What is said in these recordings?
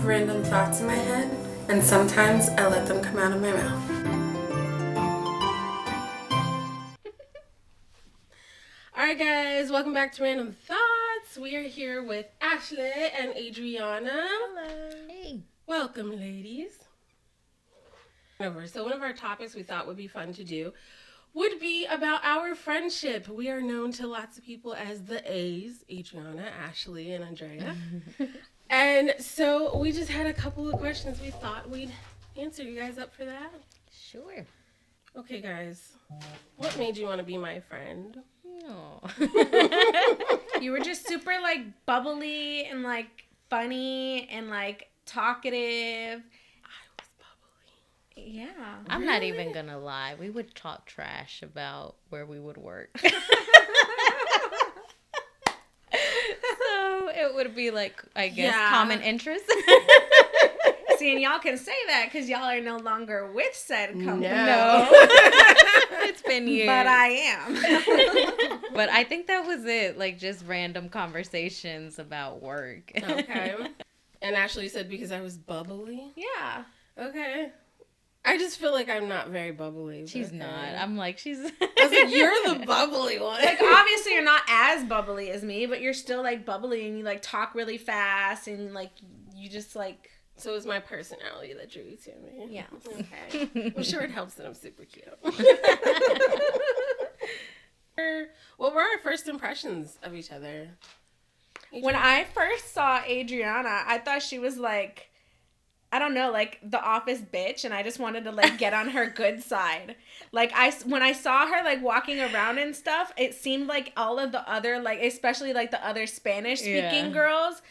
random thoughts in my head, and sometimes I let them come out of my mouth. Alright guys, welcome back to Random Thoughts. We are here with Ashley and Adriana. Hello. Hey. Welcome, ladies. So one of our topics we thought would be fun to do would be about our friendship. We are known to lots of people as the A's, Adriana, Ashley, and Andrea. And so we just had a couple of questions we thought we'd answer. You guys up for that? Sure. Okay, guys. What made you want to be my friend? No. You were just super, bubbly and, funny and, talkative. I was bubbly. Yeah. I'm not even going to lie. We would talk trash about where we would work. So it would be common interest. See, and y'all can say that because y'all are no longer with said company. No. It's been years. But I am. But I think that was it. Just random conversations about work. Okay. And Ashley said because I was bubbly? Yeah. Okay. I just feel like I'm not very bubbly. She's okay. not. I'm like, she's... I was like, you're the bubbly one. Obviously you're not as bubbly as me, but you're still, bubbly and you, talk really fast and, you just, So it was my personality that drew you to me. Yeah. Okay. I'm sure it helps that I'm super cute. What were our first impressions of each other? When I first saw Adriana, I thought she was I don't know, the office bitch, and I just wanted to get on her good side. When I saw her walking around and stuff, it seemed like all of the other especially the other Spanish speaking girls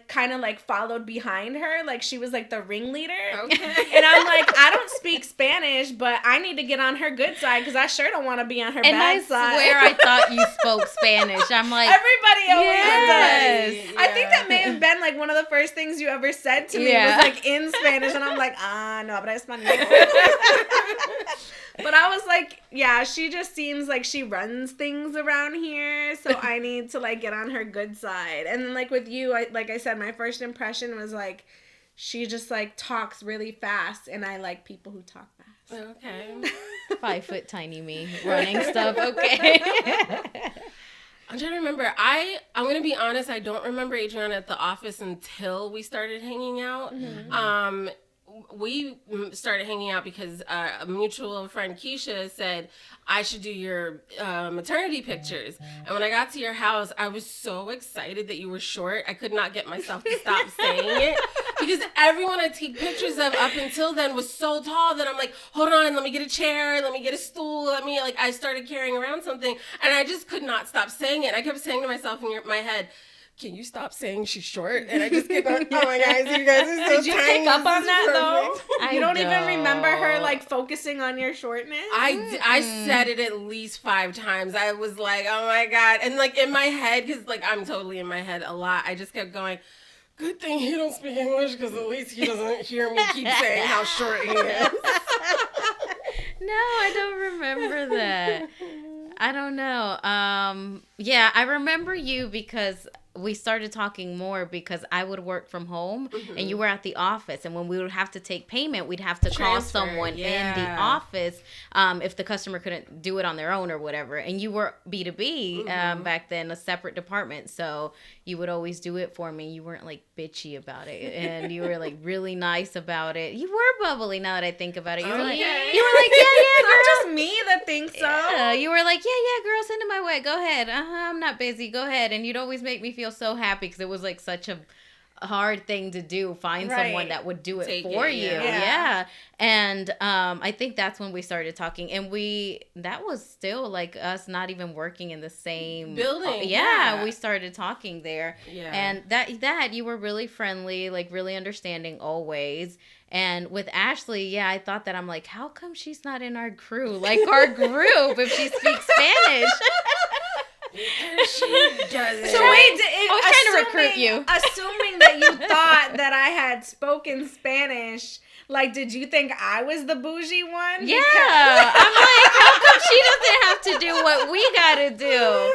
kind of followed behind her, she was the ringleader. Okay. And I'm I don't speak Spanish, but I need to get on her good side because I sure don't want to be on her bad side. I swear I thought you spoke Spanish. I'm like, everybody always yes. does. I think that may have been one of the first things you ever said to me was in Spanish, and I'm no, but es Spanish. But I was yeah, she just seems like she runs things around here, so I need to get on her good side. And then with you, I said, my first impression was she just talks really fast, and I like people who talk fast. Okay. 5 foot tiny me running stuff. Okay. I'm trying to remember. I'm going to be honest. I don't remember Adriana at the office until we started hanging out. Mm-hmm. We started hanging out because a mutual friend, Keisha, said I should do your maternity pictures. And when I got to your house, I was so excited that you were short. I could not get myself to stop saying it because everyone I take pictures of up until then was so tall that I'm like, hold on, let me get a chair, let me get a stool, I started carrying around something, and I just could not stop saying it. I kept saying to myself in my head, can you stop saying she's short? And I just kept on, oh my guys, you guys are so Did you tiny. pick up on that though? I You don't even know. remember her focusing on your shortness? I said it at least 5 times. I was like, oh my God. And in my head, because I'm totally in my head a lot, I just kept going, good thing he don't speak English because at least he doesn't hear me keep saying how short he is. No, I don't remember that. I don't know. Yeah, I remember you because we started talking more because I would work from home and you were at the office, and when we would have to take payment, we'd have to call someone in the office if the customer couldn't do it on their own or whatever. And you were B2B back then, a separate department, so you would always do it for me. You weren't bitchy about it, and you were really nice about it. You were bubbly now that I think about it. You were Okay. It's not just me that thinks so. Yeah, you were like, yeah, girl, send it my way. Go ahead. I'm not busy. Go ahead. And you'd always make me feel so happy because it was such a hard thing to do. Find someone that would do it for you. Yeah. And I think that's when we started talking. And that was still us not even working in the same building. Yeah, we started talking there. Yeah. And that you were really friendly, really understanding always. And with Ashley, yeah, I thought that I'm how come she's not in our crew? Our group, if she speaks Spanish. She doesn't. So I wait, was trying to recruit you. Assuming that you thought that I had spoken Spanish, Like, did you think I was the bougie one? Yeah. I'm like, how come she doesn't have to do what we gotta do?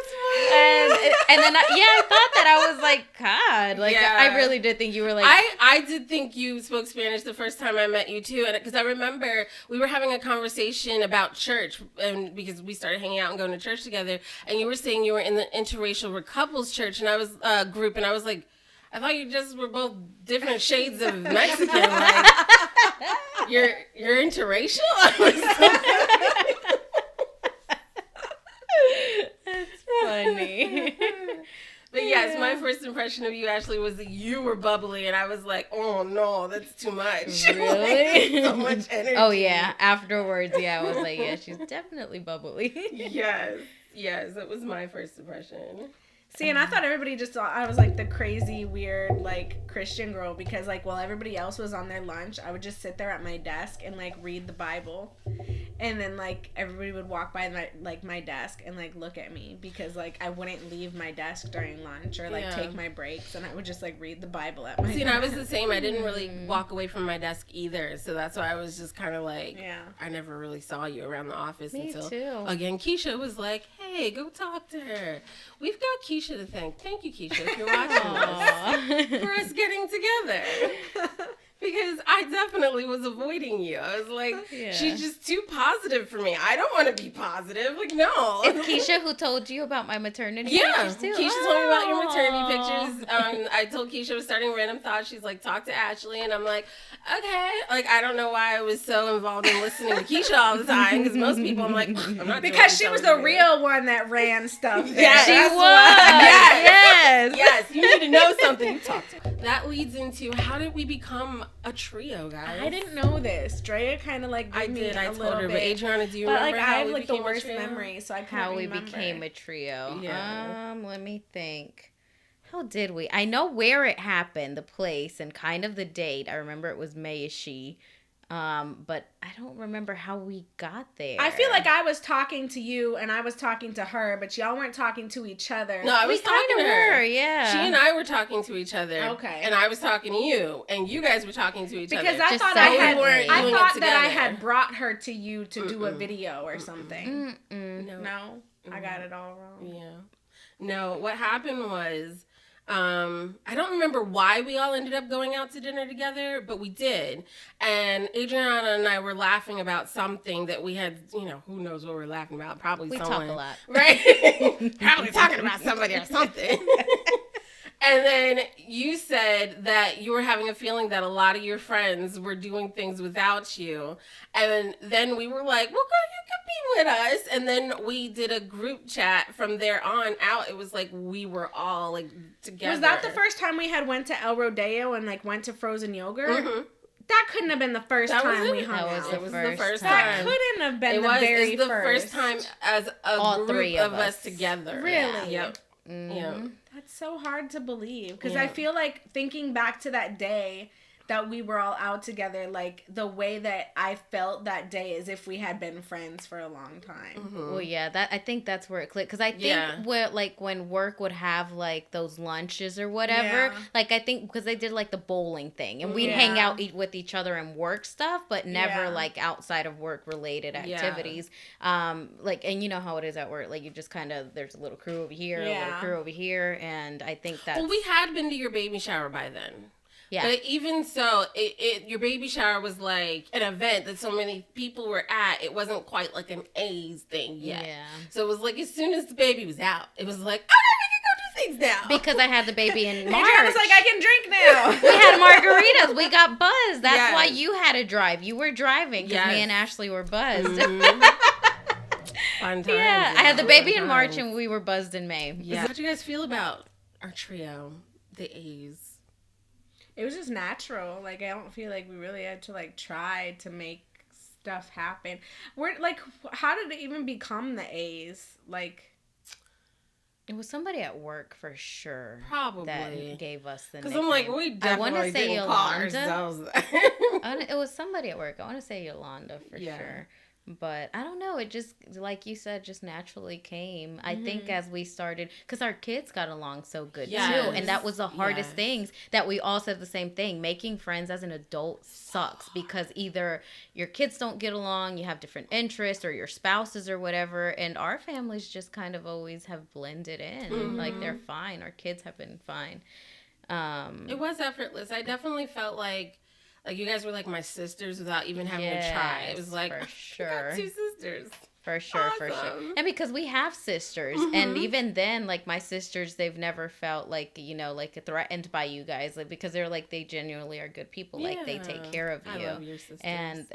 And then, I thought that. I was like, God. Like, Yeah. I really did think you were like... I did think you spoke Spanish the first time I met you, too. And because I remember we were having a conversation about church, and because we started hanging out and going to church together, and you were saying you were in the interracial couples church, and I was group, and I was like, I thought you just were both different shades of Mexican. Like, you're interracial? That's funny. But yes, my first impression of you, Ashley, was that you were bubbly, and I was like, oh no, that's too much. Really? So much energy. Oh, yeah. Afterwards, I was like, yeah, she's definitely bubbly. Yes, that was my first impression. See, and I thought everybody just thought I was like the crazy, weird, like Christian girl because like while everybody else was on their lunch, I would just sit there at my desk and like read the Bible, and then like everybody would walk by my desk and like look at me because like I wouldn't leave my desk during lunch or like take my breaks, and I would just like read the Bible at my desk. See, and I was the same. I didn't really walk away from my desk either, so that's why I was just kind of like, I never really saw you around the office until again Keisha was like, hey, go talk to her. We've got Keisha to thank. Thank you, Keisha, if you're watching this, for us getting together. Because I definitely was avoiding you. I was like, she's just too positive for me. I don't want to be positive. Like, no. It's Keisha who told you about my maternity pictures, too? Keisha told me about your maternity pictures. I told Keisha I was starting Random Thoughts. She's like, talk to Ashley. And I'm like, okay. Like, I don't know why I was so involved in listening to Keisha all the time. Because most people, I'm like, I'm not because she was the real one that ran stuff. Yes, she was. Yes. You need to know something. You talk to her. That leads into how did we become a trio, guys? I didn't know this. Drea kind of like I told her, but Adriana, do you but remember like how I have we like the became worst a trio? memory, so I couldn't How we remember. became a trio. Yeah. Let me think. How did we? I know where it happened, the place, and kind of the date. I remember it was May is She. But I don't remember how we got there. I feel like I was talking to you and I was talking to her, but y'all weren't talking to each other. No, I was talking to her. Yeah. She and I were talking to each other. Okay. And I was talking to you, and you guys were talking to each other. Because I Just thought separately. I thought doing it that I together. had brought her to you to do a video or something. Mm-mm. No, I got it all wrong. Yeah. No, what happened was, I don't remember why we all ended up going out to dinner together, but we did. And Adriana and I were laughing about something that we had, who knows what we're laughing about. Probably We someone. talk a lot. Right? Probably talking about somebody or something. And then you said that you were having a feeling that a lot of your friends were doing things without you. And then we were like, well, girl, you could be with us. And then we did a group chat from there on out. It was like we were all like together. Was that the first time we had went to El Rodeo and like went to Frozen Yogurt? Mm-hmm. That couldn't have been the first time we hung out. It was the first That time. couldn't have been the It was the first. first time as a All group three of of us us. together. Really? Yep. Mm-hmm. Yeah. That's so hard to believe because Yeah. I feel like thinking back to that day that we were all out together, like the way that I felt that day is if we had been friends for a long time. Mm-hmm. Well, yeah, I think that's where it clicked. Because I think when work would have like those lunches or whatever, like I think because they did like the bowling thing and we'd hang out with each other and work stuff, but never like outside of work related activities. Like, and you know how it is at work, like you just kind of, there's a little crew over here, a little crew over here. And I think that's... Well, we had been to your baby shower by then. Yeah. But even so, your baby shower was like an event that so many people were at. It wasn't quite like an A's thing yet. Yeah. So it was like as soon as the baby was out, it was like, okay, we can go do things now. Because I had the baby in March. Adriana's like, I can drink now. We had margaritas. We got buzzed. That's Yes. why you had to drive. You were driving because Yes. me and Ashley were buzzed. Mhm. Fun times. Yeah, I had the baby Fun in March times. and we were buzzed in May. Yeah. How do you guys feel about our trio, the A's? It was just natural. Like, I don't feel like we really had to, like, try to make stuff happen. We're, like, how did it even become the A's? Like... It was somebody at work for sure. Probably. That gave us the Because nickname. I'm like, we definitely didn't call Yolanda. ourselves that. It was somebody at work. I want to say Yolanda for sure. But I don't know. It just, like you said, just naturally came. I think as we started, because our kids got along so good too. And that was the hardest things that we all said the same thing. Making friends as an adult sucks because either your kids don't get along, you have different interests, or your spouses or whatever. And our families just kind of always have blended in. Like they're fine. Our kids have been fine. It was effortless. I definitely felt like you guys were like my sisters without even having to try. It was like, for sure. I got 2 sisters. For sure, for sure. And because we have sisters, and even then, like, my sisters, they've never felt like, you know, like threatened by you guys, like, because they're like, they genuinely are good people. Like, they take care of you. I love your sisters. And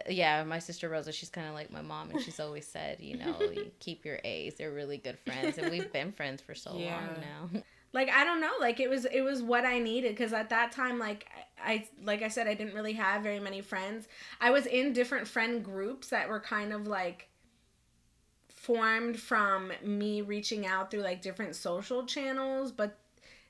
my sister Rosa, she's kind of like my mom, and she's always said, you know, you keep your A's. They're really good friends, and we've been friends for so long now. Like, I don't know, like, it was what I needed, because at that time, like I said, I didn't really have very many friends. I was in different friend groups that were kind of, like, formed from me reaching out through, like, different social channels, but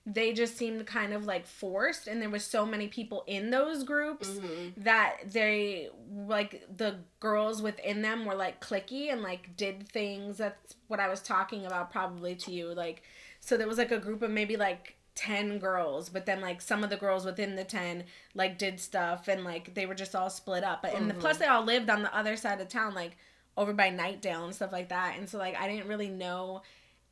they just seemed kind of, like, forced, and there was so many people in those groups that they, like, the girls within them were, like, cliquey and, like, did things. That's what I was talking about probably to you, like, so there was, like, a group of maybe, like, 10 girls, but then, like, some of the girls within the 10, like, did stuff, and, like, they were just all split up. But and plus they all lived on the other side of town, like, over by Nightdale and stuff like that. And so, like, I didn't really know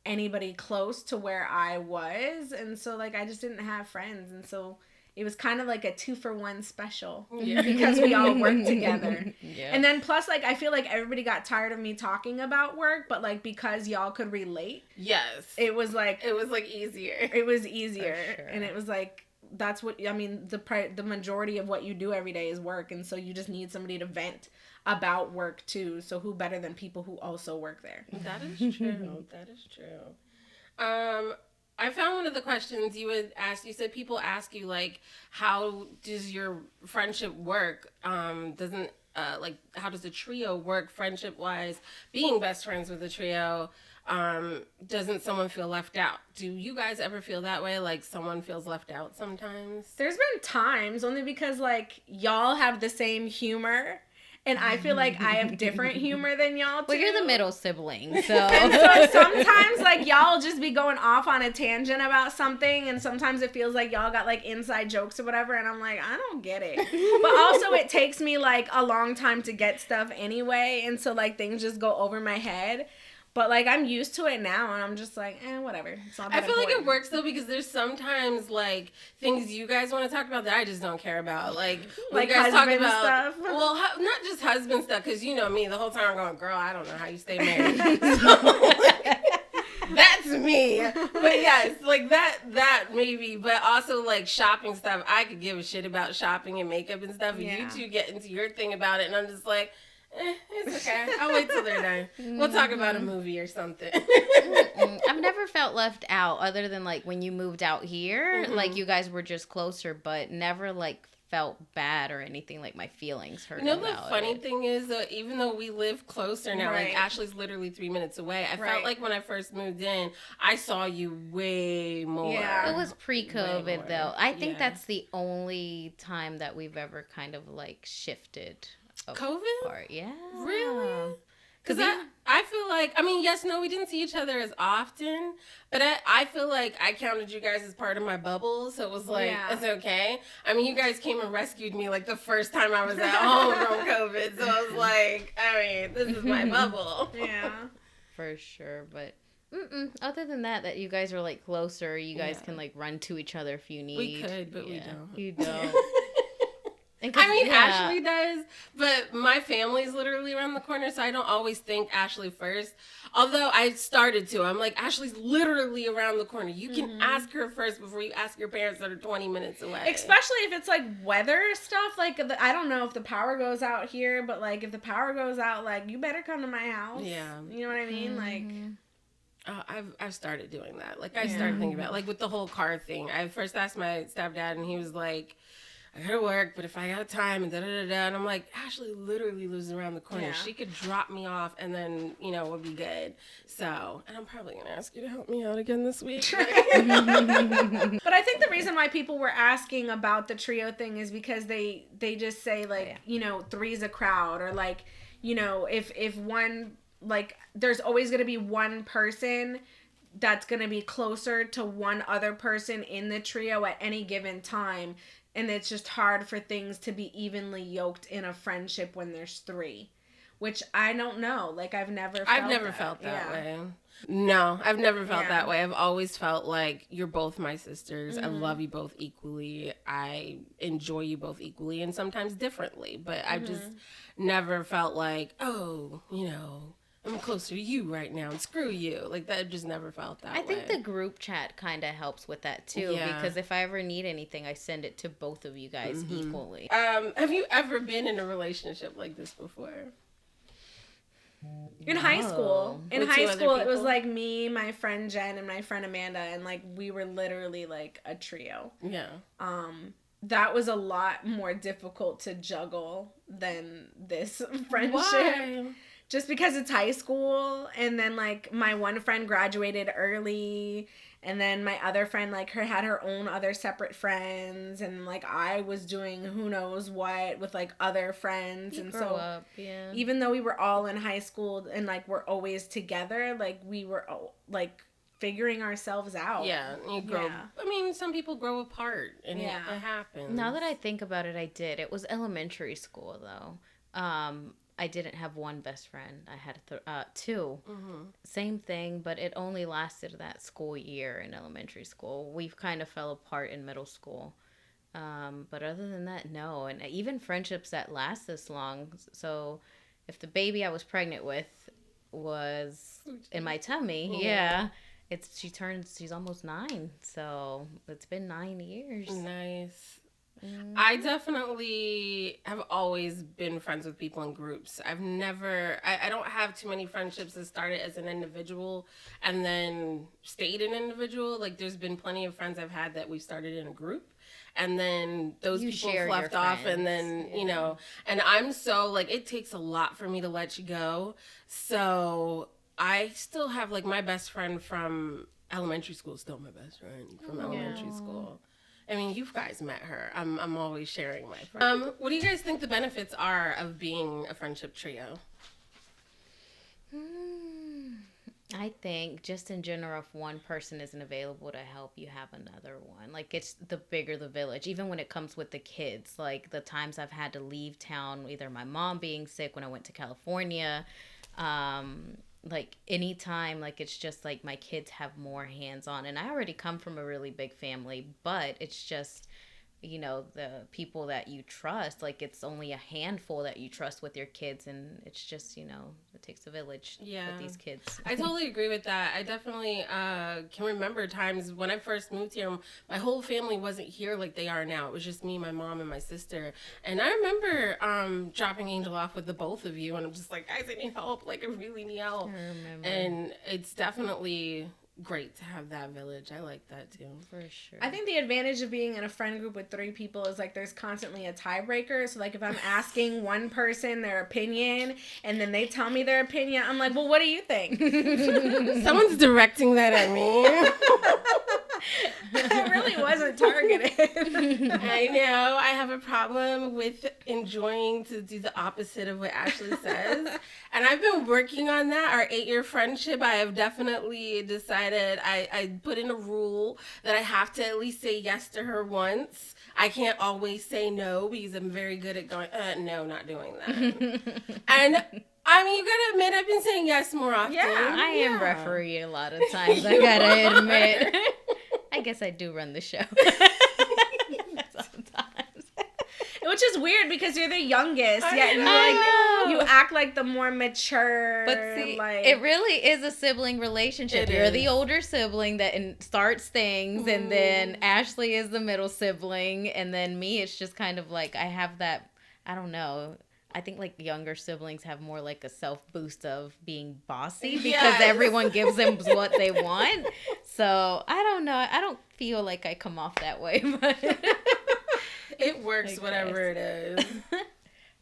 anybody close to where I was. And so, like, I just didn't have friends. And so it was kind of like a 2-for-1 special because we all worked together. And then plus, like, I feel like everybody got tired of me talking about work, but, like, because y'all could relate. Yes. It was like easier. It was easier. Sure. And it was like, that's what, I mean, the majority of what you do every day is work. And so you just need somebody to vent about work too. So who better than people who also work there? That is true. That is true. I found one of the questions you would ask. You said people ask you, like, how does your friendship work? How does a trio work friendship wise? Being best friends with a trio, doesn't someone feel left out? Do you guys ever feel that way? Like someone feels left out sometimes? There's been times, only because, like, y'all have the same humor. And I feel like I have different humor than y'all too. Well, you're the middle sibling, so. And so sometimes, like, y'all just be going off on a tangent about something, and sometimes it feels like y'all got, like, inside jokes or whatever, and I'm like, I don't get it. But also, it takes me, like, a long time to get stuff anyway, and so, like, things just go over my head. But, like, I'm used to it now, and I'm just like, whatever. It's not that I feel important. like it works, though, because there's sometimes, like, things you guys want to talk about that I just don't care about. Like you guys talk about stuff? Well, not just husband stuff, because you know me, the whole time I'm going, girl, I don't know how you stay married. So, like, that's me. But, yes, like, that maybe. But also, like, shopping stuff, I could give a shit about shopping and makeup and stuff. And you two get into your thing about it, and I'm just like, it's okay. I'll wait till they're done. We'll talk about a movie or something. I've never felt left out other than, like, when you moved out here, like, you guys were just closer, but never, like, felt bad or anything, like my feelings hurt. You know, the funny thing is, even though we live closer now, like Ashley's literally 3 minutes away, I felt like when I first moved in, I saw you way more. Yeah. It was pre-COVID, though. I think that's the only time that we've ever kind of, like, shifted. COVID? Yeah. Really? Because I feel like, I mean, we didn't see each other as often, but I feel like I counted you guys as part of my bubble, so it was like, it's okay. I mean, you guys came and rescued me, like, the first time I was at home from COVID, so I was like, I mean, this is my bubble. Yeah. For sure, but... Other than that you guys are, like, closer, you guys can, like, run to each other if you need. We could, but we don't. You don't. I mean, Ashley does, but my family's literally around the corner, so I don't always think Ashley first. Although I started to. I'm like, Ashley's literally around the corner. You can ask her first before you ask your parents that are 20 minutes away. Especially if it's, like, weather stuff. Like, I don't know if the power goes out here, but, like, if the power goes out, like, you better come to my house. Yeah. You know what I mean? Like... I've started doing that. Like, I started thinking about, like, with the whole car thing. I first asked my stepdad, and he was like, I gotta work, but if I got time and da-da-da-da, and I'm like, Ashley literally lives around the corner. Yeah. She could drop me off and then, we'll be good. So, and I'm probably gonna ask you to help me out again this week. But I think the reason why people were asking about the trio thing is because they just say, like, 3's a crowd, or, like, you know, if one, like, there's always going to be one person that's going to be closer to one other person in the trio at any given time. And it's just hard for things to be evenly yoked in a friendship when there's three. Which I don't know. Like, I've never felt that way. No, I've never felt that way. I've always felt like you're both my sisters. I love you both equally. I enjoy you both equally and sometimes differently. But I've just never felt like, oh, you know, I'm closer to you right now and screw you. Like, that just never felt that way. I think the group chat kind of helps with that too, because if I ever need anything, I send it to both of you guys equally. Have you ever been in a relationship like this before? In high school. In high school, it was like me, my friend Jen, and my friend Amanda, and like we were literally like a trio. Yeah. That was a lot more difficult to juggle than this friendship. Why? Just because it's high school, and then like my one friend graduated early, and then my other friend like had her own other separate friends, and like I was doing who knows what with like other friends. You and grow so up, yeah. Even though we were all in high school and like we're always together, like we were like figuring ourselves out. Yeah, you grow. Yeah. I mean, some people grow apart, and it happens. Now that I think about it, I did. It was elementary school though. I didn't have one best friend. I had two. Mm-hmm. Same thing, but it only lasted that school year in elementary school. We kind of fell apart in middle school. But other than that, no. And even friendships that last this long. So if the baby I was pregnant with was in my tummy, she's almost 9. So it's been 9 years. Nice. I definitely have always been friends with people in groups. I don't have too many friendships that started as an individual and then stayed an individual. Like, there's been plenty of friends I've had that we started in a group, and then those people left off, and then, you know, and I'm so, like, it takes a lot for me to let you go. So I still have, like, my best friend from elementary school, still my best friend from elementary school. I mean, you guys met her. I'm always sharing my friend. What do you guys think the benefits are of being a friendship trio? I think just in general, if one person isn't available to help, you have another one. Like, it's the bigger the village. Even when it comes with the kids, like the times I've had to leave town, either my mom being sick when I went to California, like anytime, like it's just like my kids have more hands on, and I already come from a really big family, but it's just, you know, the people that you trust, like it's only a handful that you trust with your kids, and it's just, you know, it takes a village with these kids. I totally agree with that. I definitely can remember times when I first moved here, my whole family wasn't here like they are now. It was just me, my mom, and my sister. And I remember dropping Angel off with the both of you, and I'm just like, guys, I need help. Like, I really need help. I remember. And it's definitely great to have that village. I like that too. For sure. I think the advantage of being in a friend group with 3 people is like there's constantly a tiebreaker. So like if I'm asking one person their opinion and then they tell me their opinion, I'm like, well, what do you think? Someone's directing that at me. It really wasn't targeted. I know. I have a problem with enjoying to do the opposite of what Ashley says. And I've been working on that. Our 8-year friendship, I have definitely decided I put in a rule that I have to at least say yes to her once. I can't always say no because I'm very good at going, no, not doing that. And I mean, you gotta admit, I've been saying yes more often. Yeah, I am referee a lot of times. I gotta admit. I guess I do run the show. Sometimes. Which is weird because you're the youngest. Yet you act like the more mature. But see, it really is a sibling relationship. You're the older sibling that starts things, and then Ashley is the middle sibling, and then me, it's just kind of like I have that, I don't know. I think like younger siblings have more like a self boost of being bossy because everyone gives them what they want. So I don't know. I don't feel like I come off that way, but it works, whatever it is.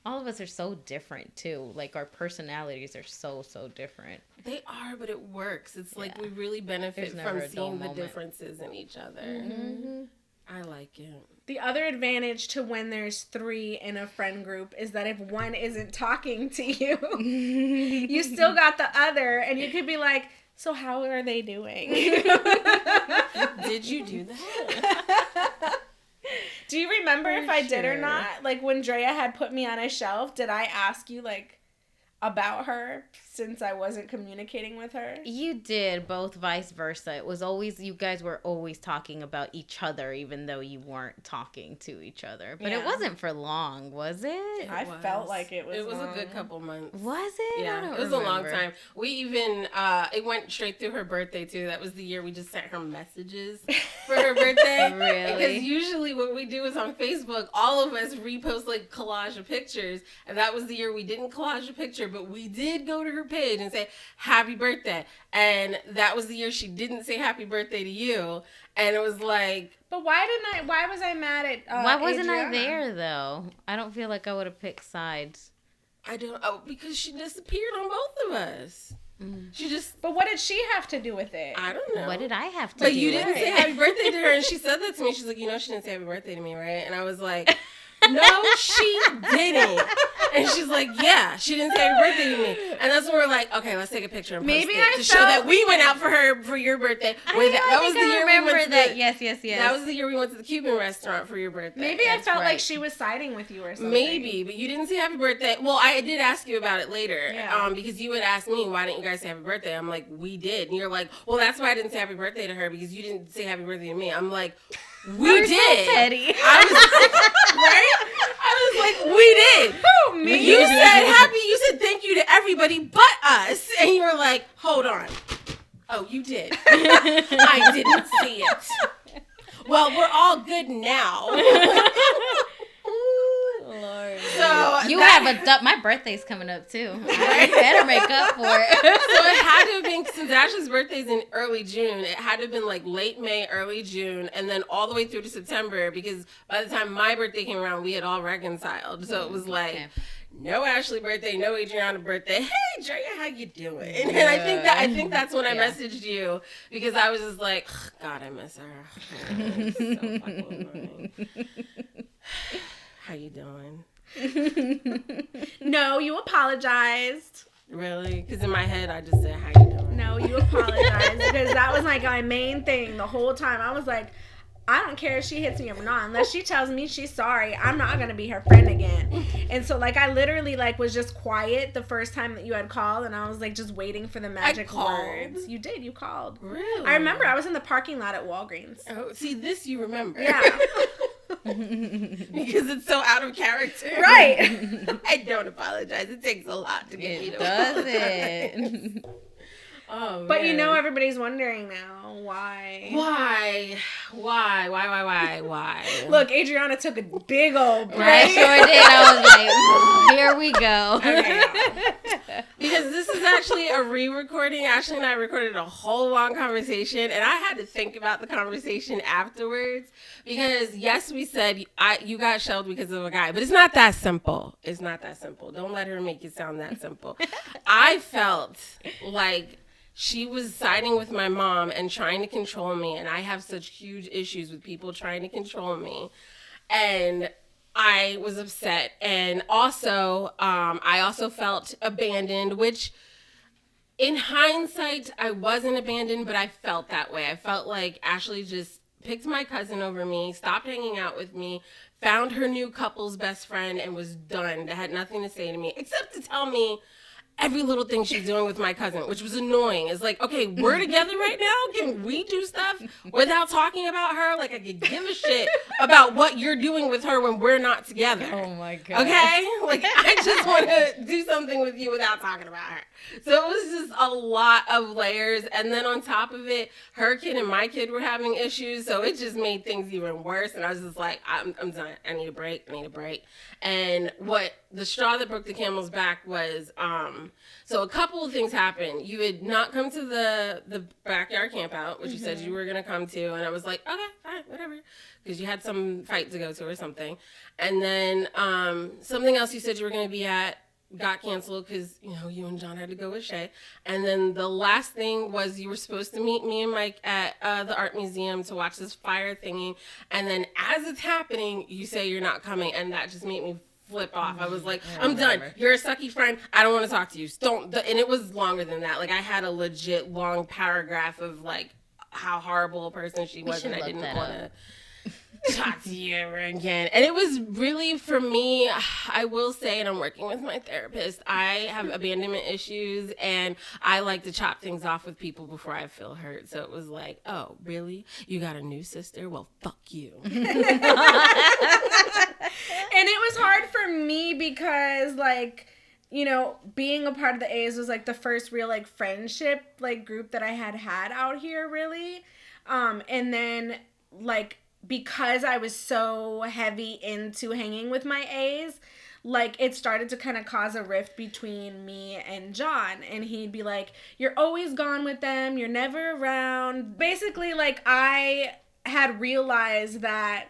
All of us are so different too. Like our personalities are so different. They are, but it works. It's like we really benefit from seeing the differences in each other. Mm-hmm. I like it. The other advantage to when there's 3 in a friend group is that if one isn't talking to you, you still got the other, and you could be like, so how are they doing? Did you do that? Do you remember if I did or sure. not? Like, when Drea had put me on a shelf, did I ask you, like, about her since I wasn't communicating with her? You did, both vice versa. It was always, you guys were always talking about each other, even though you weren't talking to each other. But Yeah. it wasn't for long, was it? I felt like it was It was long. a good couple months. Was it? I Yeah, don't it was a long remember. time. We even, it went straight through her birthday, too. That was the year we just sent her messages for her birthday. Really? Because usually what we do is on Facebook, all of us repost, like, collage of pictures. And that was the year we didn't collage a picture, but we did go to her page and say, happy birthday. And that was the year she didn't say happy birthday to you. And it was like... But why was I mad at Why wasn't I Adriana? there, though? I don't feel like I would have picked sides. because she disappeared on both of us. She just... But what did she have to do with it? I don't know. What did I have to But do you with didn't it? say happy birthday to her, and she said that to me. She's like, she didn't say happy birthday to me, right? And I was like, no, she didn't. And she's like, yeah, she didn't say happy birthday to me. And that's when we're like, okay, let's take a picture and post Maybe it I to show felt- that we went out for her for your birthday. That was the year we went to that. the, Yes. That was the year we went to the Cuban restaurant for your birthday. Maybe I felt like right. she was siding with you or something. Maybe, but you didn't say happy birthday. Well, I did ask you about it later. Yeah. Because you would ask me, why didn't you guys say happy birthday? I'm like, we did. And you're like, well, that's why I didn't say happy birthday to her, because you didn't say happy birthday to me. I'm like, we did. So petty. I was right? I was like, we did. Who, me? You said thank you to everybody but us. And you were like, hold on. Oh, you did. I didn't see it. Well, we're all good now. Lord. So You that- have my birthday's coming up too. I better make up for it. So it had to have been, since Ashley's birthday's in early June, it had to have been like late May, early June, and then all the way through to September, because by the time my birthday came around, we had all reconciled. So it was like, Okay. no Ashley birthday, no Adriana birthday. Hey, Drea, how you doing? And I think that's when I Yeah. messaged you, because I was just like, God, I miss her. It's so fucking annoying. How you doing? No, you apologized. Really? Because in my head, I just said, how you doing? No, you apologized because that was like my main thing the whole time. I was like, I don't care if she hits me or not. Unless she tells me she's sorry, I'm not going to be her friend again. And so, like, I literally, like, was just quiet the first time that you had called, and I was, like, just waiting for the magic called. words. You did. You called. Really? I remember I was in the parking lot at Walgreens. Oh, see, this you remember. Yeah. Because it's so out of character. Right. I don't apologize. It takes a lot to get me to Does apologize. it? Oh, But you man. know everybody's wondering now why. Why? Look, Adriana took a big old break. I sure did. I was like, here we go. Okay. Because this is actually a re-recording. Ashley and I recorded a whole long conversation, and I had to think about the conversation afterwards. Because yes, we said you got shelved because of a guy, but it's not that simple. It's not that simple. Don't let her make it sound that simple. I felt like she was siding with my mom and trying to control me, and I have such huge issues with people trying to control me. And I was upset. And also, I also felt abandoned, which in hindsight, I wasn't abandoned, but I felt that way. I felt like Ashley just picked my cousin over me, stopped hanging out with me, found her new couple's best friend, and was done. That had nothing to say to me, except to tell me every little thing she's doing with my cousin, which was annoying. It's like, okay, we're together right now. Can we do stuff without talking about her? Like, I could give a shit about what you're doing with her when we're not together. Oh my God. Okay? Like, I just want to do something with you without talking about her. So it was just a lot of layers. And then on top of it, her kid and my kid were having issues. So it just made things even worse. And I was just like, I'm done. I need a break. And what the straw that broke the camel's back was, so a couple of things happened. You had not come to the backyard camp out, which you said you were going to come to. And I was like, okay, fine, whatever. Because you had some fight to go to or something. And then something else you said you were going to be at got canceled because, you and John had to go with Shay. And then the last thing was you were supposed to meet me and Mike at the art museum to watch this fire thingy. And then as it's happening, you say you're not coming. And that just made me flip off. I was like, I'm done. You're a sucky friend. I don't want to talk to you. And it was longer than that. Like, I had a legit long paragraph of, like, how horrible a person she was, and I didn't want to talk to you ever again. And it was really, for me, I will say, and I'm working with my therapist, I have abandonment issues, and I like to chop things off with people before I feel hurt. So it was like, oh, really? You got a new sister? Well, fuck you. And it was hard for me because, like, being a part of the A's was, like, the first real, like, friendship, like, group that I had out here, really. And then, like, because I was so heavy into hanging with my A's, like, it started to kind of cause a rift between me and John. And he'd be like, you're always gone with them. You're never around. Basically, like, I had realized that,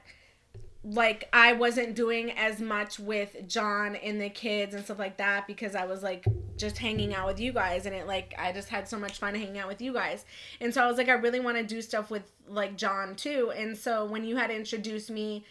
like, I wasn't doing as much with John and the kids and stuff like that because I was, like, just hanging out with you guys, and I just had so much fun hanging out with you guys. And so I was like, I really want to do stuff with, like, John too. And so when you had introduced me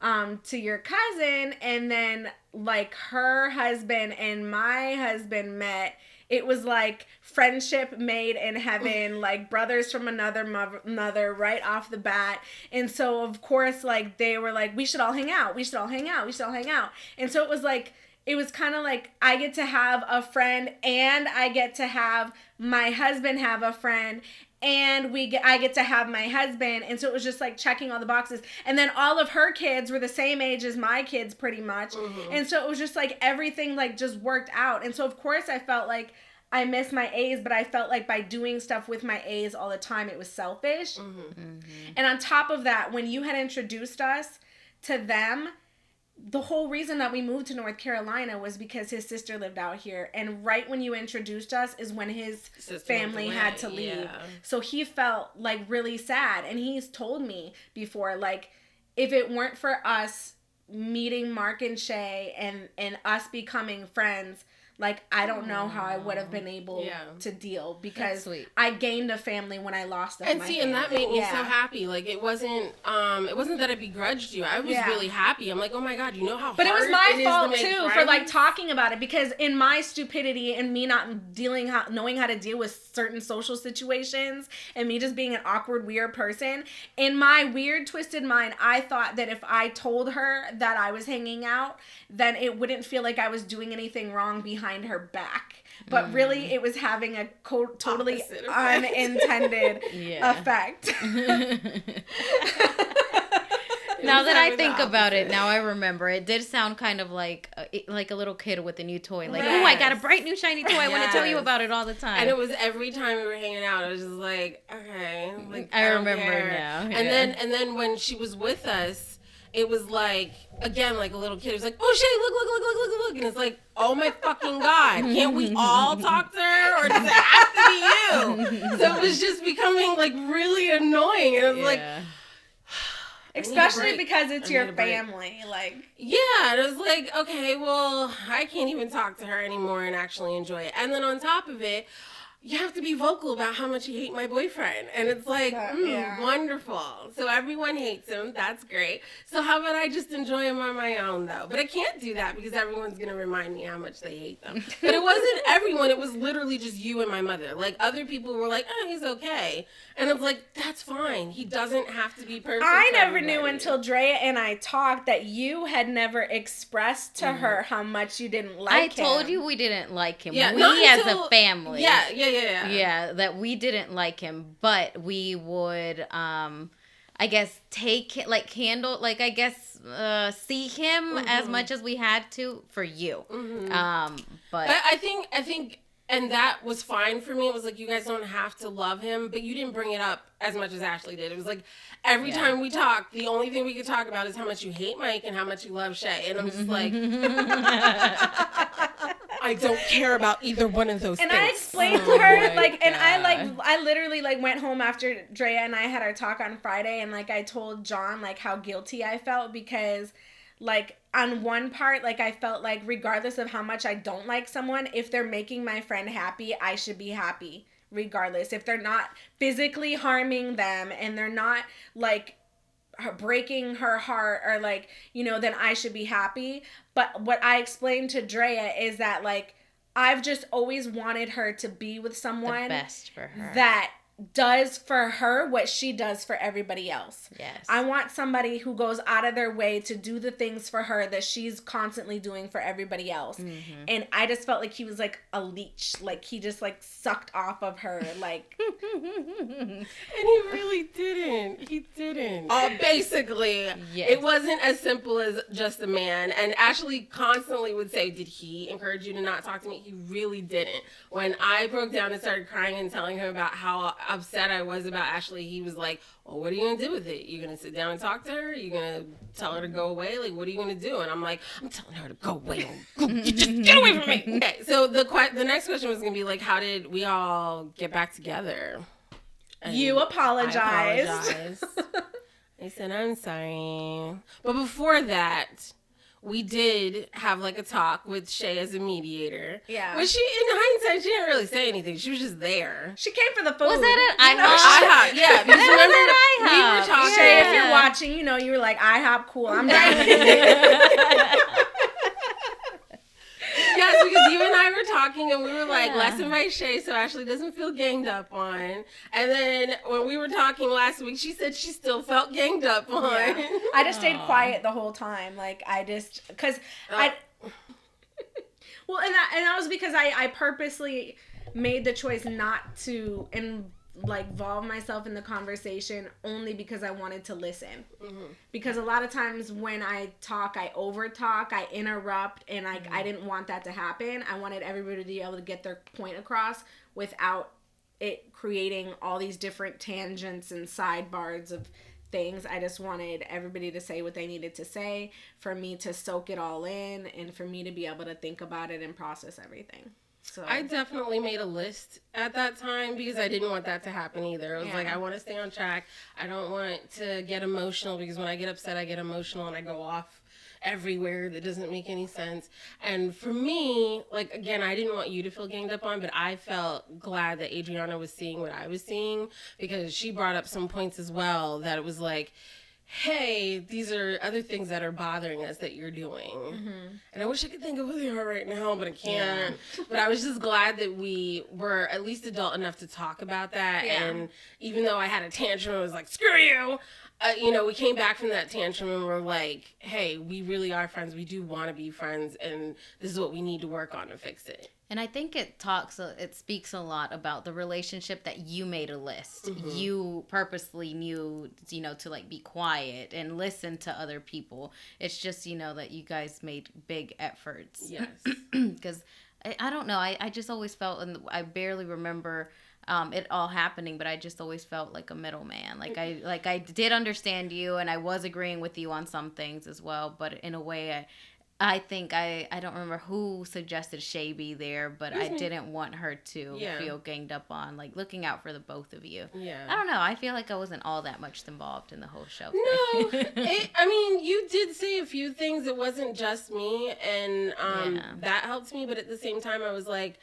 to your cousin, and then, like, her husband and my husband met, it was like friendship made in heaven, like brothers from another mother right off the bat. And so, of course, like, they were like, we should all hang out. We should all hang out. We should all hang out. And so it was kind of like I get to have a friend, and I get to have my husband have a friend, and I get to have my husband. And so it was just like checking all the boxes. And then all of her kids were the same age as my kids pretty much. Mm-hmm. And so it was just like everything like just worked out. And so of course I felt like I miss my A's, but I felt like by doing stuff with my A's all the time, it was selfish. Mm-hmm. Mm-hmm. And on top of that, when you had introduced us to them, the whole reason that we moved to North Carolina was because his sister lived out here. And right when you introduced us is when his family had to leave. Yeah. So he felt like really sad. And he's told me before, like, if it weren't for us meeting Mark and Shay and us becoming friends, like, I don't know how I would have been able to deal, because I gained a family when I lost a family. And see, and that made me so happy. Like, it wasn't that I begrudged you. I was really happy. I'm like, oh my God, you know how but hard it was my fault too friends? For like talking about it, because in my stupidity and me not knowing how to deal with certain social situations, and me just being an awkward, weird person, in my weird, twisted mind, I thought that if I told her that I was hanging out, then it wouldn't feel like I was doing anything wrong behind her back. But really, it was having a totally unintended effect. Now that I think about it, now I remember, it did sound kind of like a little kid with a new toy. Like, oh, I got a bright new shiny toy. I want to tell you about it all the time. And it was every time we were hanging out, I was just like, okay. Like, I remember now. And then when she was with us, it was like, again, like a little kid. It was like, oh, Shay, look. And it's like, oh my fucking God. Can't we all talk to her? Or does it have to be you? So it was just becoming like really annoying. And it was like, especially because it's your family. Like, yeah, it was like, okay, well, I can't even talk to her anymore and actually enjoy it. And then on top of it, you have to be vocal about how much you hate my boyfriend. And it's like, wonderful. So everyone hates him. That's great. So how about I just enjoy him on my own, though? But I can't do that because everyone's going to remind me how much they hate them. But it wasn't everyone. It was literally just you and my mother. Like, other people were like, oh, he's okay. And I was like, that's fine. He doesn't have to be perfect. I never knew until Drea and I talked that you had never expressed to her how much you didn't like him. I told you we didn't like him. Yeah, we as a family. Yeah, that we didn't like him, but we would, I guess, see him as much as we had to for you. Mm-hmm. But I think, and that was fine for me. It was like, you guys don't have to love him, but you didn't bring it up as much as Ashley did. It was like, every time we talk, the only thing we could talk about is how much you hate Mike and how much you love Shay. And I'm just like, I don't care about either one of those things. And I explained to her, like, and I literally, like, went home after Drea and I had our talk on Friday, and, like, I told John, like, how guilty I felt because, like, on one part, like, I felt like regardless of how much I don't like someone, if they're making my friend happy, I should be happy regardless. If they're not physically harming them and they're not, like, breaking her heart or, like, you know, then I should be happy. But what I explained to Drea is that, like, I've just always wanted her to be with someone the best for her. that does for her what she does for everybody else. Yes. I want somebody who goes out of their way to do the things for her that she's constantly doing for everybody else. Mm-hmm. And I just felt like he was like a leech. Like he just like sucked off of her. Like and he really didn't. He didn't. Basically, yes. It wasn't as simple as just a man. And Ashley constantly would say, did he encourage you to not talk to me? He really didn't. When I broke down and started crying and telling him about how upset I was about Ashley, he was like, well, what are you going to do with it? You going to sit down and talk to her? Are you going to tell her to go away? Like, what are you going to do? And I'm like, I'm telling her to go away. Just get away from me. Okay, so the next question was going to be like, how did we all get back together? And you apologized. I apologized. I said, I'm sorry. But before that, we did have like a talk with Shay as a mediator. Yeah. But she, in hindsight, she didn't really say anything. She was just there. She came for the food. Was that an IHOP? Yeah. Because remember, we were talking. Shay, if you're watching, you know, you were like, IHOP, cool. I'm down. Yes, because you and I were talking and we were like, let's invite Shay so Ashley doesn't feel ganged up on. And then when we were talking last week, she said she still felt ganged up on. Yeah. I just stayed quiet the whole time. Like, I just, because well, and that was because I purposely made the choice not to involve myself in the conversation only because I wanted to listen. Mm-hmm. Because a lot of times when I talk, I overtalk, I interrupt, and I didn't want that to happen. I wanted everybody to be able to get their point across without it creating all these different tangents and sidebars of things. I just wanted everybody to say what they needed to say, for me to soak it all in, and for me to be able to think about it and process everything. So I definitely made a list at that time because I didn't want that to happen either. It was like, I want to stay on track. I don't want to get emotional because when I get upset, I get emotional and I go off everywhere that doesn't make any sense. And for me, like, again, I didn't want you to feel ganged up on, but I felt glad that Adriana was seeing what I was seeing because she brought up some points as well that it was like, hey, these are other things that are bothering us that you're doing. Mm-hmm. And I wish I could think of what they are right now, but I can't. Yeah. But I was just glad that we were at least adult enough to talk about that. Yeah. And even though I had a tantrum, I was like, screw you. We came back from that tantrum and we're like, hey, we really are friends. We do want to be friends. And this is what we need to work on to fix it. And I think it speaks a lot about the relationship that you made a list. Mm-hmm. You purposely knew, to like be quiet and listen to other people. It's just, that you guys made big efforts. Yes. Because I don't know. I just always felt, and I barely remember it all happening, but I just always felt like a middleman. Like I did understand you and I was agreeing with you on some things as well. But in a way, I think I don't remember who suggested Shay be there, but I didn't want her to feel ganged up on, like looking out for the both of you. Yeah. I don't know. I feel like I wasn't all that much involved in the whole show. No. You did say a few things. It wasn't just me, and that helped me. But at the same time, I was like,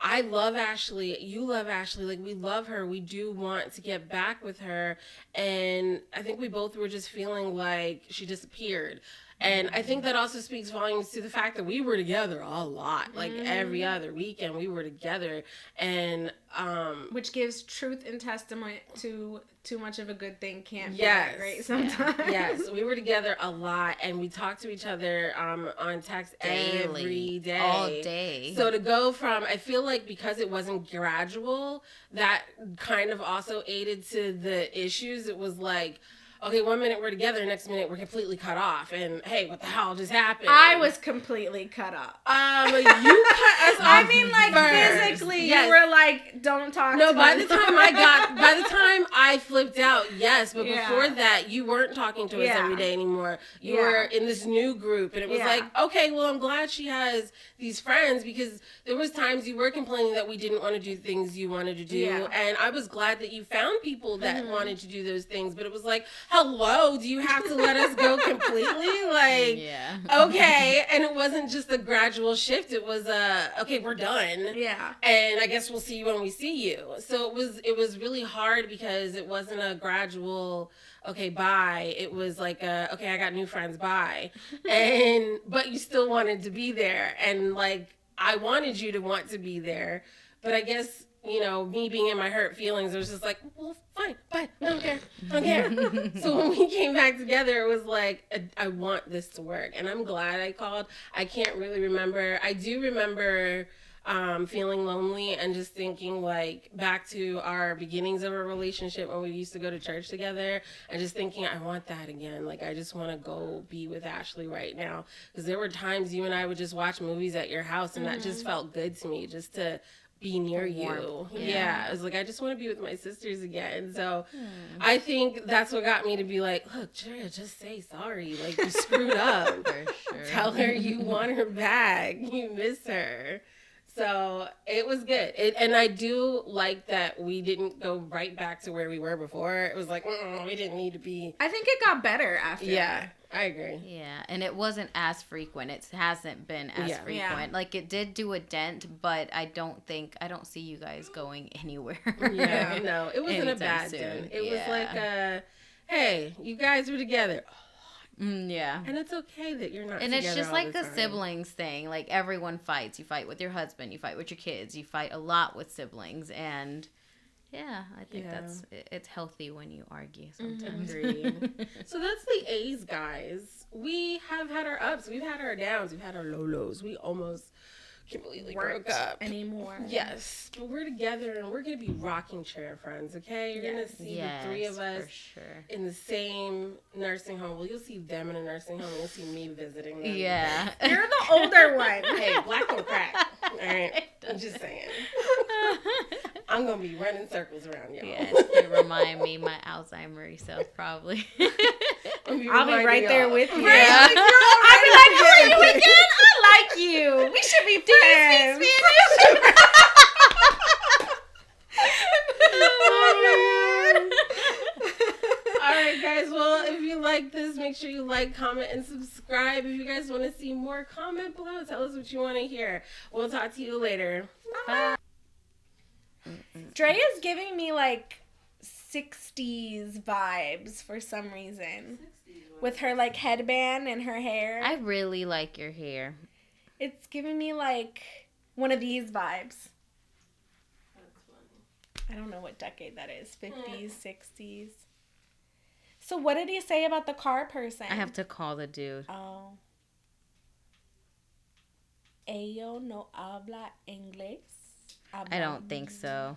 I love Ashley. You love Ashley. Like, we love her. We do want to get back with her. And I think we both were just feeling like she disappeared. And I think that also speaks volumes to the fact that we were together a lot. Like, every other weekend we were together. And which gives truth and testament to too much of a good thing can't be that great sometimes. Yes, we were together a lot, and we talked to each other on text daily, every day. All day. So to go from, I feel like because it wasn't gradual, that kind of also aided to the issues. It was like, okay, 1 minute we're together, next minute we're completely cut off. And hey, what the hell just happened? I was completely cut off. You cut us off. I mean, like, physically, you were like, don't talk to me. No, by the time I flipped out, yes. But before that, you weren't talking to us every day anymore. You were in this new group. And it was like, okay, well, I'm glad she has these friends, because there was times you were complaining that we didn't want to do things you wanted to do. Yeah. And I was glad that you found people that wanted to do those things. But it was like, hello, do you have to let us go completely? Like, Yeah. okay. And it wasn't just a gradual shift. It was okay, we're done. Yeah. And I guess we'll see you when we see you. So it was really hard because it wasn't a gradual, okay, bye. It was like okay, I got new friends, bye. But you still wanted to be there. And like, I wanted you to want to be there. But I guess, you know, me being in my hurt feelings, it was just like, well, fine, bye, I don't care, I don't care. So when we came back together, it was like, I want this to work. And I'm glad I called. I can't really remember. I do remember feeling lonely and just thinking like back to our beginnings of a relationship when we used to go to church together and just thinking, I want that again. Like, I just want to go be with Ashley right now. Because there were times you and I would just watch movies at your house and that just felt good to me, just to be near you. Yeah. It was like, I just want to be with my sisters again. So I think that's what got me to be like, look, Drea, just say sorry. Like, you screwed up. For sure. Tell her you want her back. You miss her. So it was good. And I do like that we didn't go right back to where we were before. It was like, we didn't need to be. I think it got better after. Yeah, I agree. Yeah, and it wasn't as frequent. It hasn't been as frequent. Yeah. Like, it did do a dent, but I don't see you guys going anywhere. Yeah, no, it wasn't a Anytime bad soon. dent. It was Yeah. like, hey, you guys were together. Yeah. And it's okay that you're not And together it's just all like the a time. siblings thing. Like, everyone fights. You fight with your husband. You fight with your kids. You fight a lot with siblings. And yeah, I think it's healthy when you argue sometimes. Agreed. So that's the A's, guys. We have had our ups. We've had our downs. We've had our low lows. We almost completely broke up. Anymore. Yes, but we're together and we're gonna be rocking chair friends. Okay, you're gonna see the three of us for sure. in the same nursing home. Well, you'll see them in a nursing home. You'll see me visiting them. Yeah. You're the older one. Hey, black don't crack. All right, I'm just saying. I'm gonna be running circles around y'all. Yes, it remind me my Alzheimer's self probably. I'll be right there with you. Right? Yeah. Like, I'll be like, how are you again? I like you. We should be friends. All right, guys. Well, if you like this, make sure you like, comment, and subscribe. If you guys want to see more, comment below. Tell us what you want to hear. We'll talk to you later. Bye. Drea's giving me like 60s vibes for some reason. With her like headband and her hair. I really like your hair. It's giving me like one of these vibes. I don't know what decade that is. 50s, 60s. So what did he say about the car person? I have to call the dude. Oh. Ello no habla inglés. I don't think so.